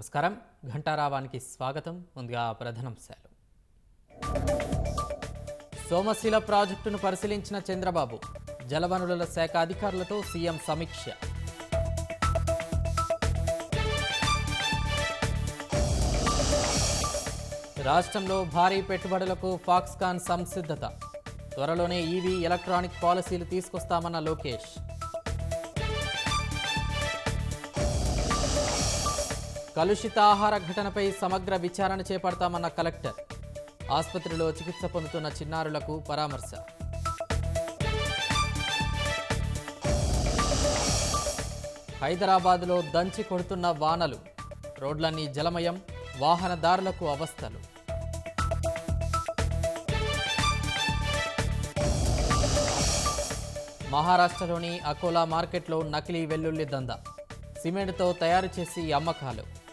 నమస్కారం. ఘంటారావానికి స్వాగతం. ముందుగా ప్రధానాంశాలు. సోమశిల ప్రాజెక్టును పరిశీలించిన చంద్రబాబు. జలవనరుల శాఖ అధికారులతో సీఎం సమీక్ష. రాష్ట్రంలో భారీ పెట్టుబడులకు ఫాక్స్కాన్ సంసిద్ధత. త్వరలోనే ఈవీ ఎలక్ట్రానిక్ పాలసీలు తీసుకొస్తామన్న లోకేష్. కలుషిత ఆహార ఘటనపై సమగ్ర విచారణ చేపడతామన్న కలెక్టర్. ఆసుపత్రిలో చికిత్స పొందుతున్న చిన్నారులకు పరామర్శ. హైదరాబాద్లో దంచి కొడుతున్న వానలు. రోడ్లన్నీ జలమయం, వాహనదారులకు అవస్థలు. మహారాష్ట్రలోని అకోలా మార్కెట్లో నకిలీ వెల్లుల్లి దందా. సిమెంట్తో తయారు చేసి అమ్మకాలు.